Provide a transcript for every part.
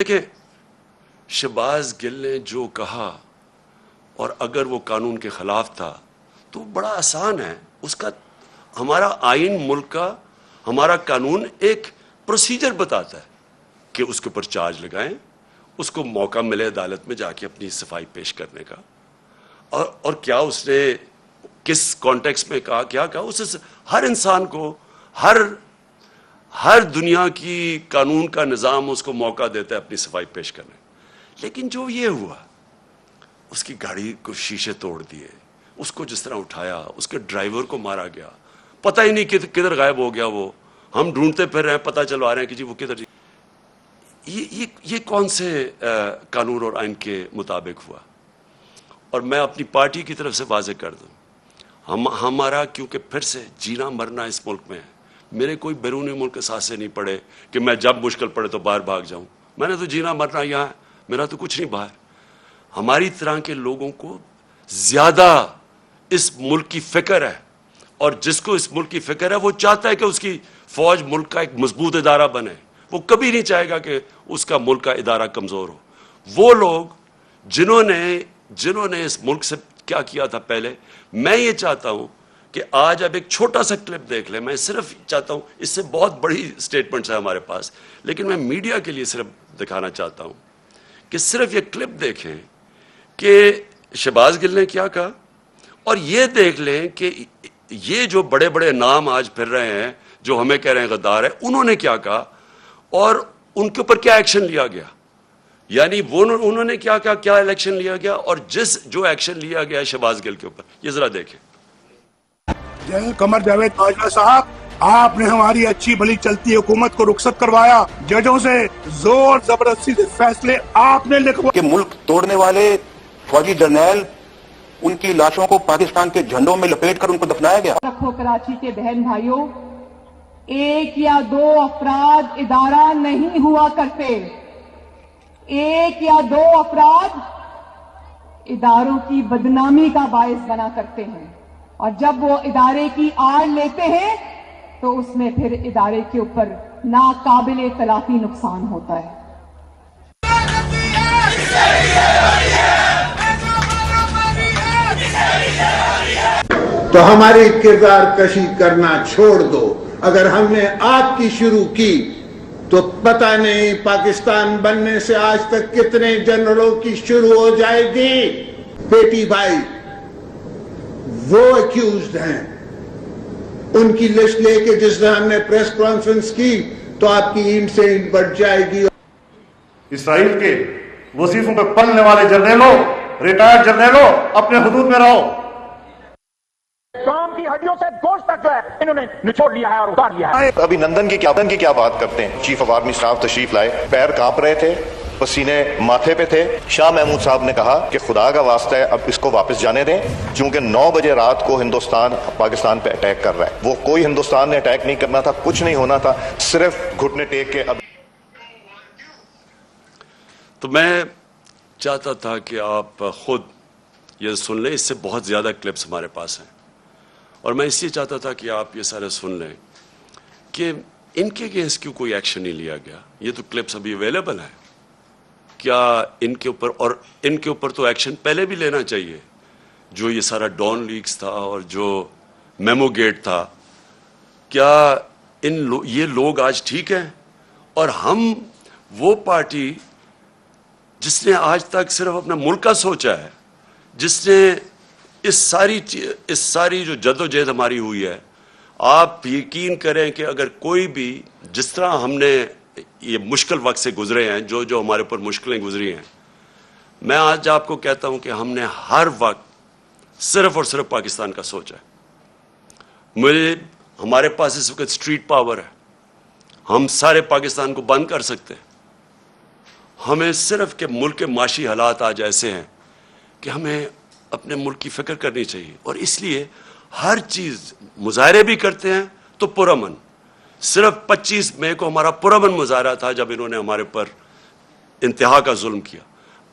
دیکھیں شہباز گل نے جو کہا اور اگر وہ قانون کے خلاف تھا تو بڑا آسان ہے اس کا. ہمارا آئین ملک کا ہمارا قانون ایک پروسیجر بتاتا ہے کہ اس کے اوپر چارج لگائیں, اس کو موقع ملے عدالت میں جا کے اپنی صفائی پیش کرنے کا. اور کیا اس نے کس کانٹیکس میں کہا, کیا کہا, اس ہر انسان کو ہر دنیا کی قانون کا نظام اس کو موقع دیتا ہے اپنی صفائی پیش کرنے. لیکن جو یہ ہوا, اس کی گاڑی کو شیشے توڑ دیے, اس کو جس طرح اٹھایا, اس کے ڈرائیور کو مارا گیا, پتہ ہی نہیں کدھر غائب ہو گیا وہ, ہم ڈھونڈتے پھر رہے ہیں, پتہ چلوا رہے ہیں کہ جی وہ کدھر. یہ کون سے قانون اور آئین کے مطابق ہوا؟ اور میں اپنی پارٹی کی طرف سے واضح کر دوں, ہمارا کیونکہ پھر سے جینا مرنا اس ملک میں ہے. میرے کوئی بیرونی ملک کے ساتھ سے نہیں پڑے کہ میں جب مشکل پڑے تو باہر بھاگ جاؤں. میں نے تو جینا مرنا یہاں ہے, میرا تو کچھ نہیں باہر. ہماری طرح کے لوگوں کو زیادہ اس ملک کی فکر ہے, اور جس کو اس ملک کی فکر ہے وہ چاہتا ہے کہ اس کی فوج ملک کا ایک مضبوط ادارہ بنے. وہ کبھی نہیں چاہے گا کہ اس کا ملک کا ادارہ کمزور ہو. وہ لوگ جنہوں نے اس ملک سے کیا کیا تھا پہلے, میں یہ چاہتا ہوں کہ آج اب ایک چھوٹا سا کلپ دیکھ لیں. میں صرف چاہتا ہوں, اس سے بہت بڑی سٹیٹمنٹس ہیں ہمارے پاس, لیکن میں میڈیا کے لیے صرف دکھانا چاہتا ہوں کہ صرف یہ کلپ دیکھیں کہ شہباز گل نے کیا کہا, اور یہ دیکھ لیں کہ یہ جو بڑے بڑے نام آج پھر رہے ہیں جو ہمیں کہہ رہے ہیں غدار ہے, انہوں نے کیا کہا اور ان کے اوپر کیا ایکشن لیا گیا. یعنی انہوں نے کیا کہا, کیا ایکشن لیا گیا, اور جو ایکشن لیا گیا شہباز گل کے اوپر, یہ ذرا دیکھیں. قمر جاوید باجوہ صاحب, آپ نے ہماری اچھی بھلی چلتی حکومت کو رخصت کروایا, ججوں سے زور زبردستی سے فیصلے آپ نے لکھوا کہ ملک توڑنے والے فوجی جرنیل, ان کی لاشوں کو پاکستان کے جھنڈوں میں لپیٹ کر ان کو دفنایا گیا. رکھو کراچی کے بہن بھائیوں, ایک یا دو افراد ادارہ نہیں ہوا کرتے. ایک یا دو افراد اداروں کی بدنامی کا باعث بنا کرتے ہیں, اور جب وہ ادارے کی آڑ لیتے ہیں تو اس میں پھر ادارے کے اوپر ناقابل تلافی نقصان ہوتا ہے. تو ہماری کردار کشی کرنا چھوڑ دو. اگر ہم نے آپ کی شروع کی تو پتہ نہیں پاکستان بننے سے آج تک کتنے جنرلوں کی شروع ہو جائے گی. بیٹی بھائی وہ ایکیوزڈ ہیں, ان کی لسٹ لے کے جس دن ہم نے پریس کانفرنس کی تو آپ کی اینٹ سے اینٹ بڑھ جائے گی. اسرائیل کے وظیفوں پہ پلنے والے جرنیلوں, ریٹائرڈ جرنیلوں, اپنے حدود میں رہو. کام کی ہڈیوں سے گوشت تک جو ہے انہوں نے نچوڑ لیا ہے اور اتار لیا ہے. ابھی نندن کی کیا بات کرتے ہیں. چیف آف آرمی اسٹاف تشریف لائے, پیر کانپ رہے تھے, پسینے ماتھے پہ تھے. شاہ محمود صاحب نے کہا کہ خدا کا واسطہ ہے اب اس کو واپس جانے دیں, چونکہ 9 بجے رات کو ہندوستان پاکستان پہ اٹیک کر رہا ہے. وہ کوئی ہندوستان نے اٹیک نہیں کرنا تھا, کچھ نہیں ہونا تھا, صرف گھٹنے ٹیک کے. اب تو میں چاہتا تھا کہ آپ خود یہ سن لیں, اس سے بہت زیادہ کلپس ہمارے پاس ہیں, اور میں اس لیے چاہتا تھا کہ آپ یہ سارے سن لیں کہ ان کے اگینسٹ کیوں کوئی ایکشن نہیں لیا گیا. یہ تو کلپس ابھی اویلیبل ہیں. کیا ان کے اوپر, اور ان کے اوپر تو ایکشن پہلے بھی لینا چاہیے. جو یہ سارا ڈان لیکس تھا اور جو میمو گیٹ تھا, کیا یہ لوگ آج ٹھیک ہیں؟ اور ہم وہ پارٹی جس نے آج تک صرف اپنا ملک کا سوچا ہے, جس نے اس ساری جو جدوجہد ہماری ہوئی ہے, آپ یقین کریں کہ اگر کوئی بھی, جس طرح ہم نے یہ مشکل وقت سے گزرے ہیں, جو ہمارے اوپر مشکلیں گزری ہیں, میں آج آپ کو کہتا ہوں کہ ہم نے ہر وقت صرف اور صرف پاکستان کا سوچا ہے. ہمارے پاس اس وقت اسٹریٹ پاور ہے, ہم سارے پاکستان کو بند کر سکتے ہیں. ہمیں صرف کہ ملک کے معاشی حالات آج ایسے ہیں کہ ہمیں اپنے ملک کی فکر کرنی چاہیے, اور اس لیے ہر چیز, مظاہرے بھی کرتے ہیں تو پرامن. صرف 25 مئی کو ہمارا پرامن مظاہرہ تھا جب انہوں نے ہمارے پر انتہا کا ظلم کیا.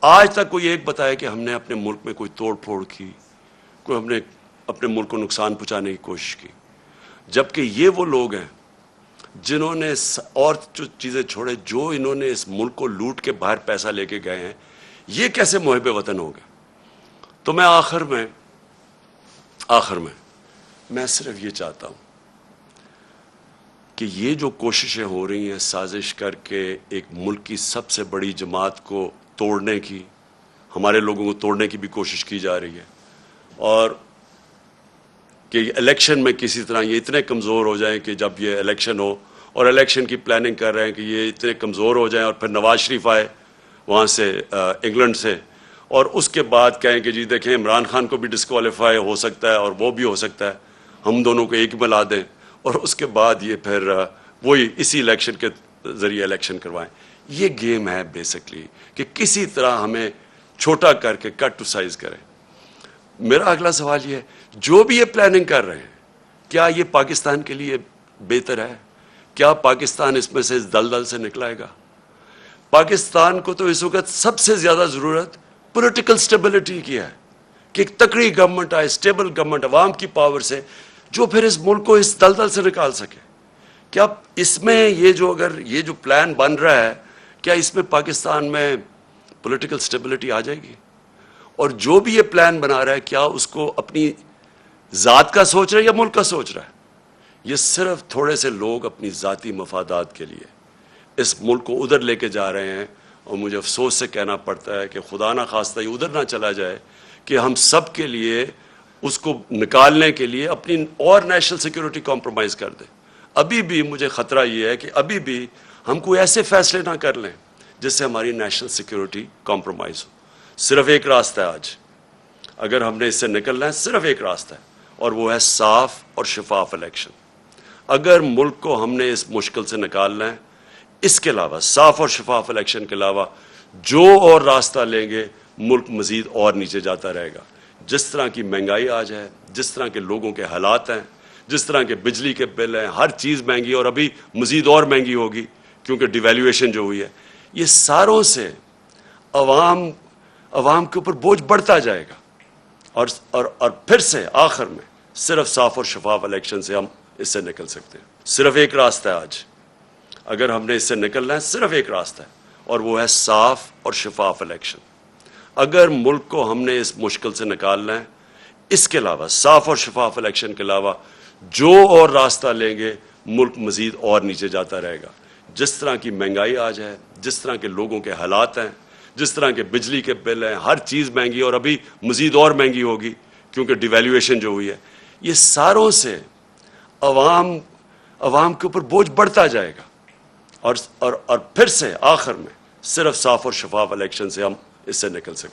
آج تک کوئی ایک بتایا کہ ہم نے اپنے ملک میں کوئی توڑ پھوڑ کی, کوئی ہم نے اپنے ملک کو نقصان پہنچانے کی کوشش کی. جبکہ یہ وہ لوگ ہیں جنہوں نے اور جو چیزیں چھوڑے، جو انہوں نے اس ملک کو لوٹ کے باہر پیسہ لے کے گئے ہیں، یہ کیسے محب وطن ہو گئے؟ تو میں آخر میں میں صرف یہ چاہتا ہوں کہ یہ جو کوششیں ہو رہی ہیں سازش کر کے ایک ملک کی سب سے بڑی جماعت کو توڑنے کی، ہمارے لوگوں کو توڑنے کی بھی کوشش کی جا رہی ہے، اور کہ الیکشن میں کسی طرح یہ اتنے کمزور ہو جائیں کہ جب یہ الیکشن ہو، اور الیکشن کی پلاننگ کر رہے ہیں کہ یہ اتنے کمزور ہو جائیں اور پھر نواز شریف آئے وہاں سے انگلینڈ سے، اور اس کے بعد کہیں کہ جی دیکھیں عمران خان کو بھی ڈسکوالیفائی ہو سکتا ہے اور وہ بھی ہو سکتا ہے، ہم دونوں کو ایک ملا دیں، اور اس کے بعد یہ پھر وہی اسی الیکشن کے ذریعے الیکشن کروائیں۔ یہ گیم ہے بیسکلی کہ کسی طرح ہمیں چھوٹا کر کے کٹ ٹو سائز کریں۔ میرا اگلا سوال یہ ہے، جو بھی یہ پلاننگ کر رہے ہیں، کیا یہ پاکستان کے لیے بہتر ہے؟ کیا پاکستان اس میں سے اس دلدل سے نکلائے گا؟ پاکستان کو تو اس وقت سب سے زیادہ ضرورت پولیٹیکل سٹیبلٹی کی ہے، کہ ایک تکڑی گورنمنٹ آئے، سٹیبل گورنمنٹ عوام کی پاور سے، جو پھر اس ملک کو اس دلدل سے نکال سکے۔ کیا اس میں یہ جو پلان بن رہا ہے، کیا اس میں پاکستان میں پولیٹیکل سٹیبلٹی آ جائے گی؟ اور جو بھی یہ پلان بنا رہا ہے، کیا اس کو اپنی ذات کا سوچ رہا ہے یا ملک کا سوچ رہا ہے؟ یہ صرف تھوڑے سے لوگ اپنی ذاتی مفادات کے لیے اس ملک کو ادھر لے کے جا رہے ہیں، اور مجھے افسوس سے کہنا پڑتا ہے کہ خدا نہ خواستہ یہ ادھر نہ چلا جائے کہ ہم سب کے لیے اس کو نکالنے کے لیے اپنی اور نیشنل سیکیورٹی کمپرومائز کر دیں۔ ابھی بھی مجھے خطرہ یہ ہے کہ ابھی بھی ہم کوئی ایسے فیصلے نہ کر لیں جس سے ہماری نیشنل سیکیورٹی کمپرومائز ہو۔ صرف ایک راستہ ہے آج، اگر ہم نے اس سے نکلنا ہے، صرف ایک راستہ ہے، اور وہ ہے صاف اور شفاف الیکشن۔ اگر ملک کو ہم نے اس مشکل سے نکالنا ہے، اس کے علاوہ صاف اور شفاف الیکشن کے علاوہ جو اور راستہ لیں گے، ملک مزید اور نیچے جاتا رہے گا۔ جس طرح کی مہنگائی آج ہے، جس طرح کے لوگوں کے حالات ہیں، جس طرح کے بجلی کے بل ہیں، ہر چیز مہنگی، اور ابھی مزید اور مہنگی ہوگی کیونکہ ڈیویلیویشن جو ہوئی ہے، یہ ساروں سے عوام کے اوپر بوجھ بڑھتا جائے گا، اور پھر سے آخر میں صرف صاف اور شفاف الیکشن سے ہم اس سے نکل سکتے ہیں۔ صرف ایک راستہ ہے آج، اگر ہم نے اس سے نکلنا ہے، صرف ایک راستہ ہے، اور وہ ہے صاف اور شفاف الیکشن۔ اگر ملک کو ہم نے اس مشکل سے نکالنا ہے، اس کے علاوہ صاف اور شفاف الیکشن کے علاوہ جو اور راستہ لیں گے، ملک مزید اور نیچے جاتا رہے گا۔ جس طرح کی مہنگائی آج ہے، جس طرح کے لوگوں کے حالات ہیں، جس طرح کے بجلی کے بل ہیں، ہر چیز مہنگی، اور ابھی مزید اور مہنگی ہوگی کیونکہ ڈیویلیویشن جو ہوئی ہے، یہ ساروں سے عوام کے اوپر بوجھ بڑھتا جائے گا، اور پھر سے آخر میں صرف صاف اور شفاف الیکشن سے ہم اس سے نکل سکتے ہیں۔